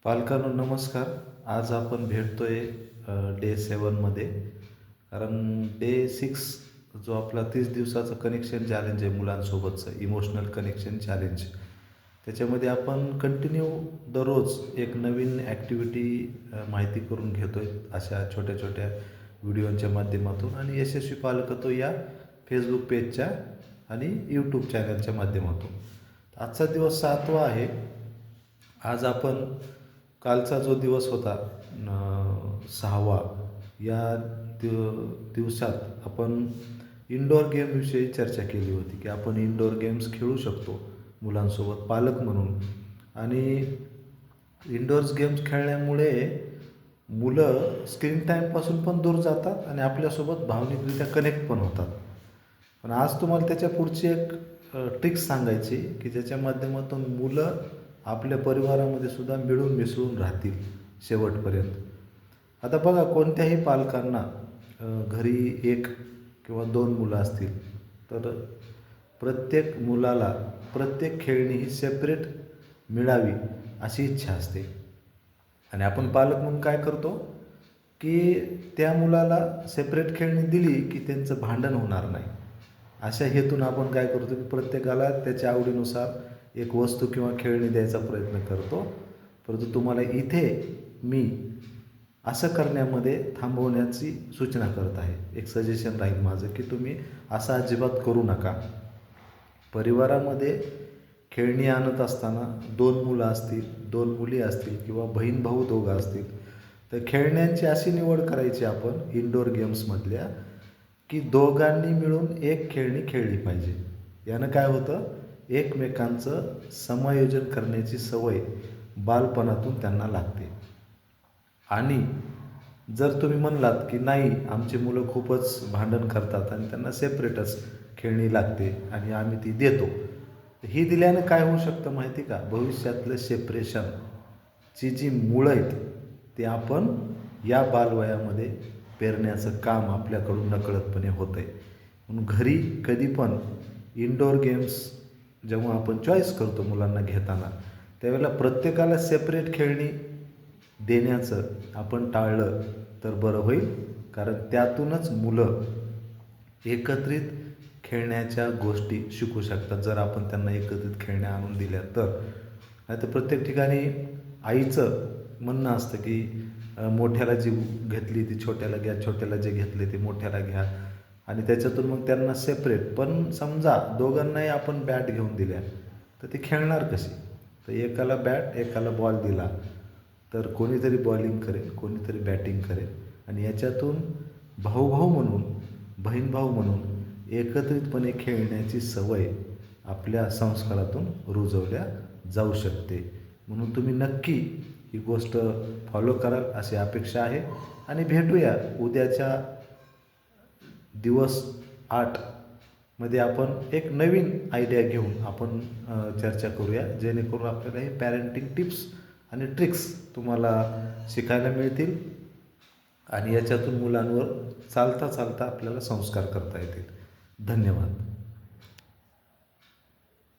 पालकांनो नमस्कार. आज आपण भेटतोय डे 7मध्ये. कारण डे 6 जो आपला 30 दिवसाचं कनेक्शन चॅलेंज आहे मुलांसोबतचं, इमोशनल कनेक्शन चॅलेंज. त्याच्यामध्ये आपण कंटिन्यू दररोज एक नवीन ॲक्टिव्हिटी माहिती करून घेतो आहे अशा छोट्या छोट्या व्हिडिओच्या माध्यमातून, आणि यशस्वी पालकत्व या फेसबुक पेजच्या आणि यूट्यूब चॅनलच्या माध्यमातून. आजचा दिवस 7वा आहे. आज आपण कालचा जो दिवस होता 6वा, या दिवसात आपण इनडोअर गेमविषयी चर्चा केली होती की आपण इनडोअर गेम्स खेळू शकतो मुलांसोबत पालक म्हणून. आणि इनडोअर्स गेम्स खेळल्यामुळे मुलं स्क्रीन टाईमपासून पण दूर जातात आणि आपल्यासोबत भावनिकरित्या कनेक्ट पण होतात. पण आज तुम्हाला त्याच्या पुढची एक ट्रिक्स सांगायची की ज्याच्या माध्यमातून मुलं आपल्या परिवारामध्ये सुद्धा मिळून मिसळून राहतील शेवटपर्यंत. आता बघा, कोणत्याही पालकांना घरी 1 किंवा 2 मुलं असतील तर प्रत्येक मुलाला प्रत्येक खेळणी ही सेपरेट मिळावी अशी इच्छा असते. आणि आपण पालक म्हणून काय करतो की त्या मुलाला सेपरेट खेळणी दिली की त्यांचं भांडण होणार नाही अशा हेतून आपण काय करतो की प्रत्येकाला त्याच्या आवडीनुसार एक वस्तू किंवा खेळणी द्यायचा प्रयत्न करतो. परंतु तुम्हाला इथे मी असं करण्यामध्ये थांबवण्याची सूचना करत आहे. एक सजेशन राहील माझं की तुम्ही असं अजिबात करू नका. परिवारामध्ये खेळणी आणत असताना 2 मुलं असतील, 2 मुली असतील किंवा बहीण भाऊ दोघं असतील तर खेळण्यांची अशी निवड करायची आपण इनडोअर गेम्समधल्या की दोघांनी मिळून एक खेळणी खेळली पाहिजे. यानं काय होतं, एकमेकांचं समायोजन करण्याची सवय बालपणातून त्यांना लागते. आणि जर तुम्ही म्हणलात की नाही, आमची मुलं खूपच भांडण करतात आणि त्यांना सेपरेटच खेळणी लागते आणि आम्ही ती देतो, ही दिल्यानं काय होऊ शकतं माहिती का, भविष्यातलं सेपरेशनची जी मुळं आहेत ते आपण या बालवयामध्ये पेरण्याचं काम आपल्याकडून नकळतपणे होतं आहे. म्हणून घरी कधी पण इनडोअर गेम्स जेव्हा आपण चॉईस करतो मुलांना घेताना, त्यावेळेला प्रत्येकाला सेपरेट खेळणी देण्याचं आपण टाळलं तर बरं होईल. कारण त्यातूनच मुलं एकत्रित खेळण्याच्या गोष्टी शिकू शकतात जर आपण त्यांना एकत्रित खेळण्या आणून दिल्या तर. नाही तर प्रत्येक ठिकाणी आईचं म्हणणं असतं की मोठ्याला जी घेतली ती छोट्याला घ्या, छोट्याला जे घेतले ते मोठ्याला घ्या, आणि त्याच्यातून मग त्यांना सेपरेट. पण समजा दोघांनाही आपण बॅट घेऊन दिल्या तर ते खेळणार कशी. तर एकाला बॅट एकाला बॉल दिला तर कोणीतरी बॉलिंग करेल, कोणीतरी बॅटिंग करेल, आणि याच्यातून भाऊ म्हणून, बहीण भाऊ म्हणून एकत्रितपणे खेळण्याची सवय आपल्या संस्कारातून रुजवल्या जाऊ शकते. म्हणून तुम्ही नक्की ही गोष्ट फॉलो कराल अशी अपेक्षा आहे. आणि भेटूया उद्याच्या दिवस 8 मध्ये आपण एक नवीन आयडिया घेऊन आपण चर्चा करूया, जेणेकरून आपल्याला हे पॅरेंटिंग टिप्स आणि ट्रिक्स तुम्हाला शिकायला मिळतील आणि याच्यातून मुलांवर चालता चालता आपल्याला संस्कार करता येतील. धन्यवाद.